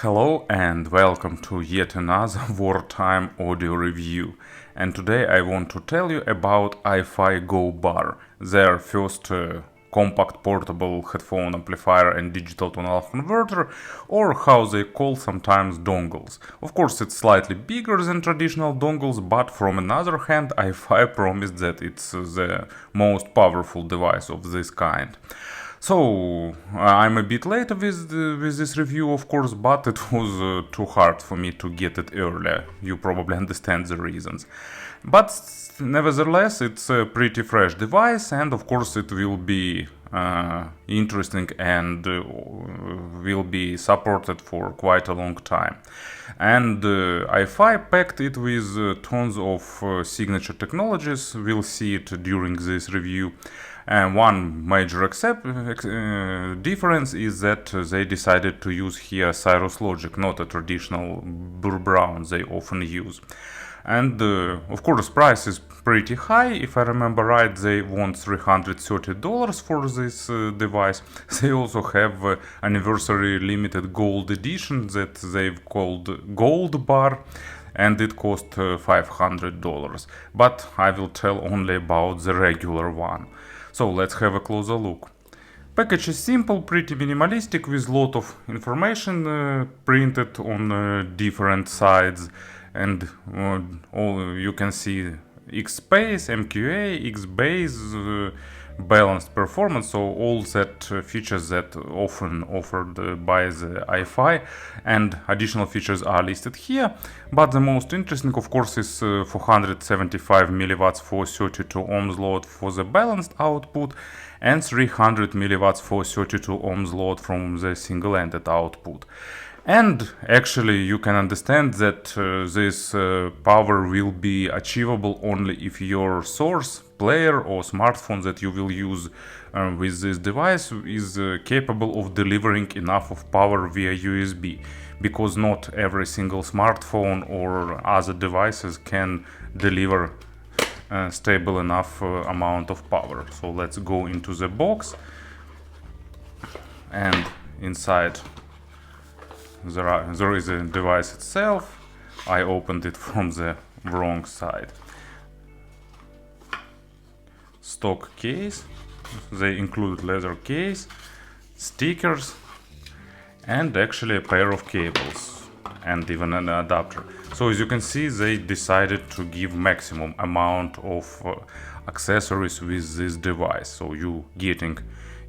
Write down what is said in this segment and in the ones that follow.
Hello and welcome to yet another wartime audio review. And today I want to tell you about iFi Go Bar, their first compact portable headphone amplifier and digital to analog converter, or how they call sometimes dongles. Of course it's slightly bigger than traditional dongles, but from another hand iFi promised that it's the most powerful device of this kind. So, I'm a bit late with this review, of course, but it was too hard for me to get it earlier. You probably understand the reasons. But nevertheless, it's a pretty fresh device, and of course it will be interesting and will be supported for quite a long time. And iFi packed it with tons of signature technologies. We'll see it during this review. And one major difference is that they decided to use here Cirrus Logic, not a traditional Burr Brown they often use. And of course price is pretty high. If I remember right, they want $330 for this device. They also have anniversary limited gold edition that they've called Gold Bar, and it cost $500. But I will tell only about the regular one. So let's have a closer look. Package is simple, pretty minimalistic, with lot of information printed on different sides, and all you can see X-Space, MQA, X-Base, balanced performance, so all that features that often offered by the iFi, and additional features are listed here. But the most interesting, of course, is 475 milliwatts for 32 ohms load for the balanced output, and 300 milliwatts for 32 ohms load from the single-ended output. And actually you can understand that this power will be achievable only if your source, player or smartphone that you will use with this device is capable of delivering enough of power via USB, because not every single smartphone or other devices can deliver stable enough amount of power. So let's go into the box, and inside there is a device itself. I opened it from the wrong side. Stock case. They include leather case, stickers, and actually a pair of cables, and even an adapter. So as you can see, they decided to give maximum amount of accessories with this device. So you getting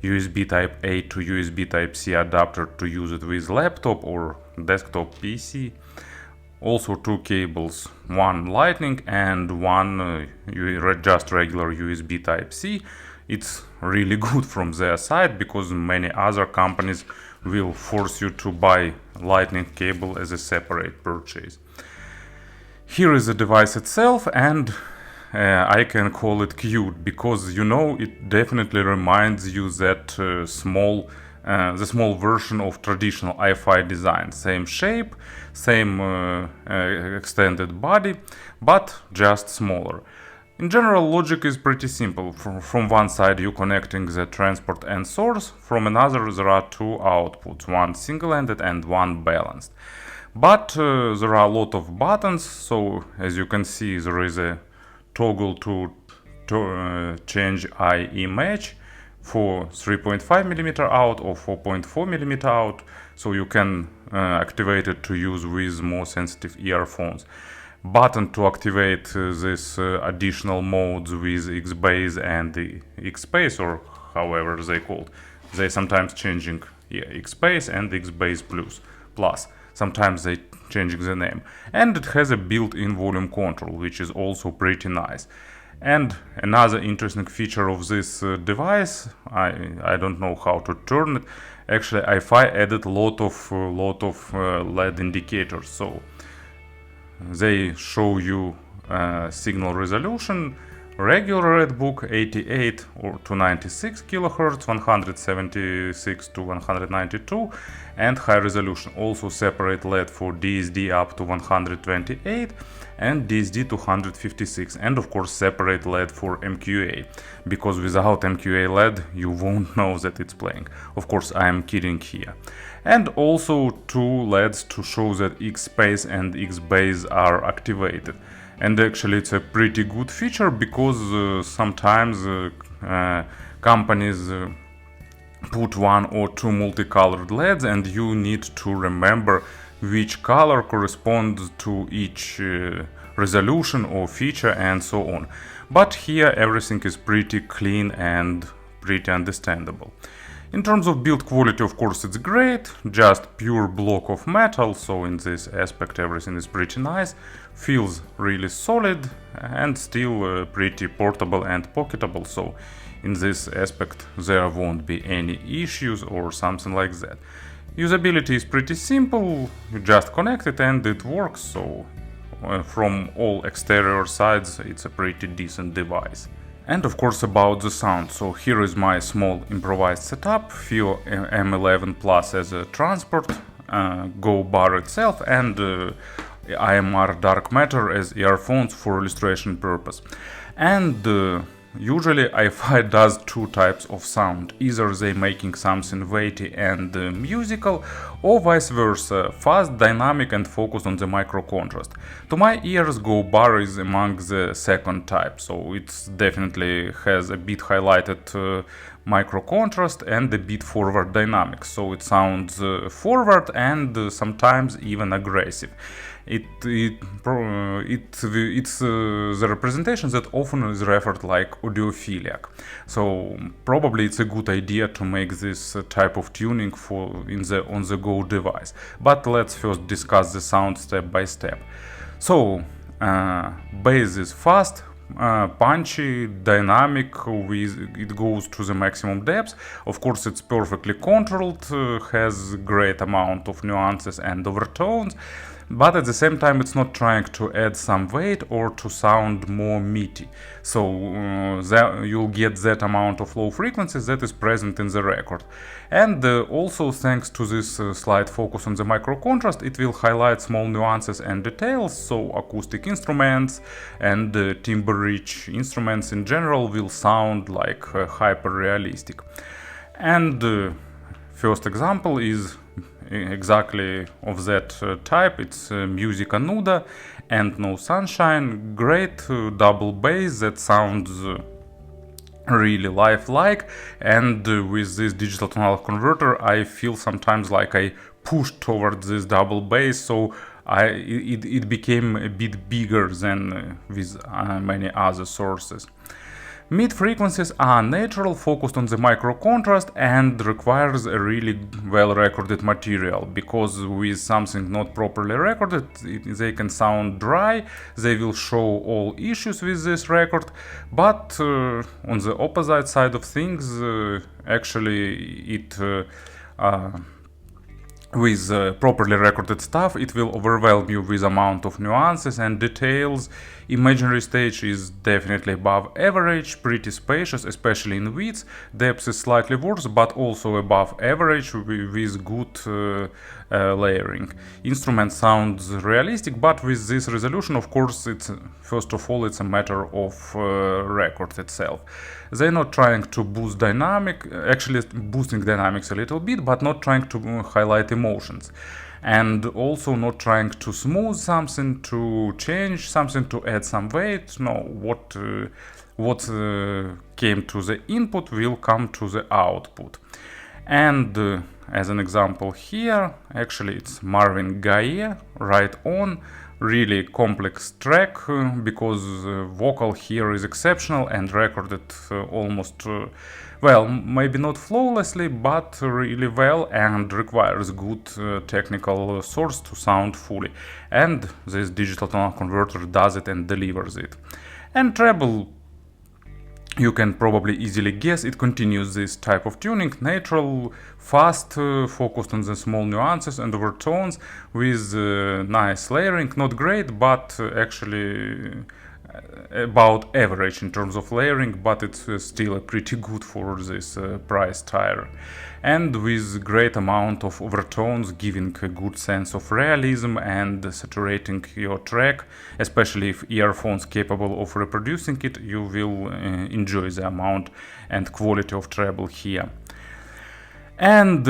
USB type A to USB type C adapter to use it with laptop or desktop PC. Also two cables, one lightning and one just regular USB type C. It's really good from their side, because many other companies will force you to buy lightning cable as a separate purchase. Here is the device itself, and I can call it cute, because you know it definitely reminds you that the small version of traditional iFi design. Same shape, same extended body, but just smaller. In general, logic is pretty simple. From one side you're connecting the transport and source, from another there are two outputs, one single-ended and one balanced. But there are a lot of buttons, so as you can see there is a toggle to change IE match for 3.5mm out or 4.4mm out, so you can activate it to use with more sensitive earphones. Button to activate this additional modes with X-Base and the X-Space, or however they called. They sometimes changing X-Space and X-Base Plus. Sometimes they changing the name. And it has a built-in volume control, which is also pretty nice. And another interesting feature of this device, I don't know how to turn it. Actually, iFi added lot of LED indicators. So they show you signal resolution, regular red book 88 or to 96 kHz, 176 to 192, and high resolution. Also separate LED for DSD up to 128 and DSD to 156, and of course separate LED for MQA, because without MQA LED you won't know that it's playing. Of course, I am kidding here. And also two LEDs to show that X space and X base are activated. And actually it's a pretty good feature, because sometimes companies put one or two multicolored LEDs and you need to remember which color corresponds to each resolution or feature and so on. But here everything is pretty clean and pretty understandable. In terms of build quality, of course, it's great, just pure block of metal, so in this aspect everything is pretty nice, feels really solid and still pretty portable and pocketable, so in this aspect there won't be any issues or something like that. Usability is pretty simple, you just connect it and it works, so from all exterior sides it's a pretty decent device. And of course about the sound, so here is my small improvised setup, FIO M11 Plus as a transport, Go bar itself, and IMR Dark Matter as earphones for illustration purpose. And usually iFi does two types of sound, either they making something weighty and musical, or vice versa, fast, dynamic and focused on the micro contrast. To my ears, Go bar is among the second type, so it definitely has a bit highlighted micro contrast and a bit forward dynamics, so it sounds forward and sometimes even aggressive. It's the representation that often is referred like audiophiliac. So probably it's a good idea to make this type of tuning on the go device. But let's first discuss the sound step by step. So bass is fast, punchy, dynamic, it goes to the maximum depth. Of course it's perfectly controlled, has great amount of nuances and overtones, but at the same time it's not trying to add some weight or to sound more meaty. So you'll get that amount of low frequencies that is present in the record. And also thanks to this slight focus on the micro contrast, it will highlight small nuances and details, so acoustic instruments and timbre-rich instruments in general will sound like hyper-realistic. And first example is exactly of that type. It's Musica Nuda and No Sunshine. Great double bass that sounds really lifelike, and with this digital tonal converter I feel sometimes like I pushed towards this double bass, so it became a bit bigger than with many other sources. Mid frequencies are natural, focused on the micro contrast, and requires a really well recorded material, because with something not properly recorded they can sound dry, they will show all issues with this record. But on the opposite side of things, actually with properly recorded stuff, it will overwhelm you with amount of nuances and details. Imaginary stage is definitely above average, pretty spacious, especially in width. Depth is slightly worse, but also above average with good layering. Instrument sounds realistic, but with this resolution, of course, first of all it's a matter of record itself. They're not trying to boost dynamic, actually boosting dynamics a little bit, but not trying to highlight emotions. And also not trying to smooth something, to change something, to add some weight. No, what came to the input will come to the output. And as an example here, actually it's Marvin Gaye, Right On. Really complex track, because vocal here is exceptional and recorded almost, well, maybe not flawlessly, but really well, and requires good technical source to sound fully. And this digital tonal converter does it and delivers it. And treble, you can probably easily guess, it continues this type of tuning, natural, fast, focused on the small nuances and overtones, with nice layering, not great, but actually about average in terms of layering, but it's still pretty good for this price tier. And with great amount of overtones, giving a good sense of realism and saturating your track, especially if earphones capable of reproducing it, you will enjoy the amount and quality of treble here. And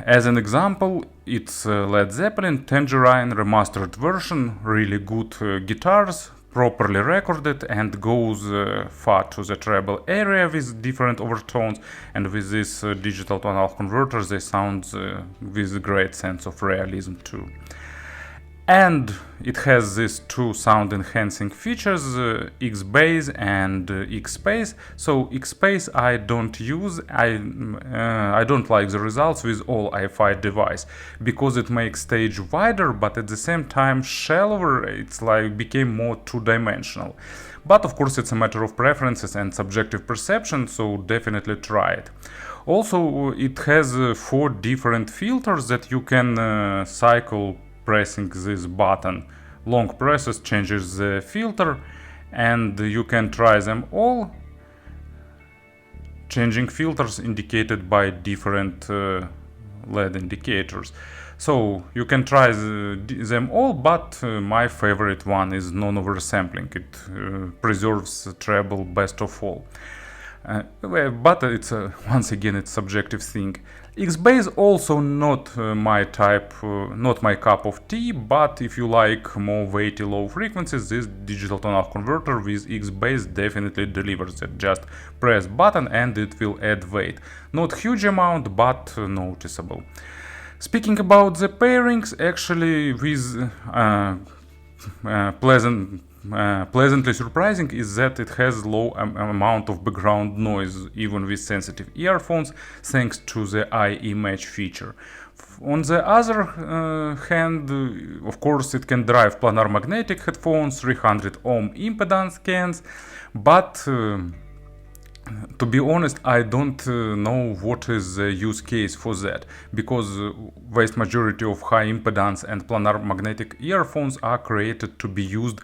as an example, it's Led Zeppelin Tangerine remastered version, really good guitars, properly recorded, and goes far to the treble area with different overtones, and with this digital tonal converter they sound with a great sense of realism too. And it has these two sound enhancing features, X-Bass and X-Space. So X-Space I don't use, I don't like the results with all iFi device, because it makes stage wider, but at the same time shallower. It's like became more two-dimensional. But of course it's a matter of preferences and subjective perception, so definitely try it. Also it has 4 different filters that you can cycle pressing this button. Long presses changes the filter, and you can try them all, changing filters indicated by different LED indicators. So you can try them all, but my favorite one is non-oversampling. It preserves treble best of all. But it's once again it's subjective thing. X-Bass also not my type, not my cup of tea, but if you like more weighty low frequencies, this digital tonal converter with X-Bass definitely delivers it. Just press button and it will add weight. Not huge amount, but noticeable. Speaking about the pairings, actually with pleasantly surprising is that it has low amount of background noise even with sensitive earphones, thanks to the eye image feature. On the other hand, of course it can drive planar magnetic headphones, 300 ohm impedance cans, but to be honest, I don't know what is the use case for that, because vast majority of high impedance and planar magnetic earphones are created to be used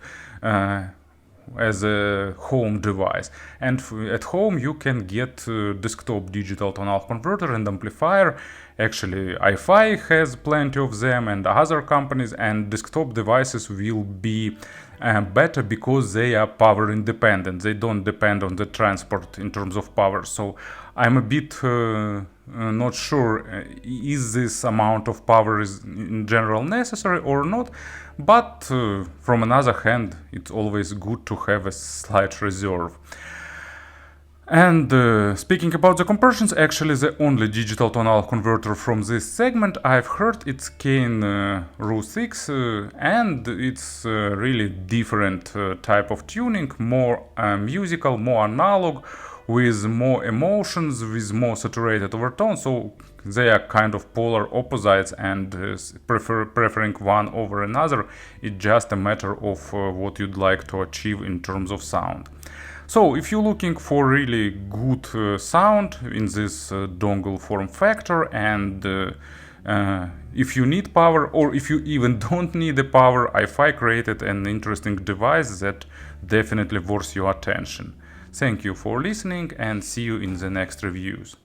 as a home device, and at home you can get desktop digital tonal converter and amplifier. Actually iFi has plenty of them and other companies, and desktop devices will be better because they are power independent. They don't depend on the transport in terms of power. So I'm a bit not sure is this amount of power is in general necessary or not, but from another hand it's always good to have a slight reserve. And speaking about the compressions, actually the only digital tonal converter from this segment I've heard it's Kane Ru6, and it's really different type of tuning, more musical, more analog, with more emotions, with more saturated overtones. So they are kind of polar opposites, and preferring one over another, it's just a matter of what you'd like to achieve in terms of sound. So if you're looking for really good sound in this dongle form factor, and if you need power, or if you even don't need the power, iFi created an interesting device that definitely worth your attention. Thank you for listening, and see you in the next reviews.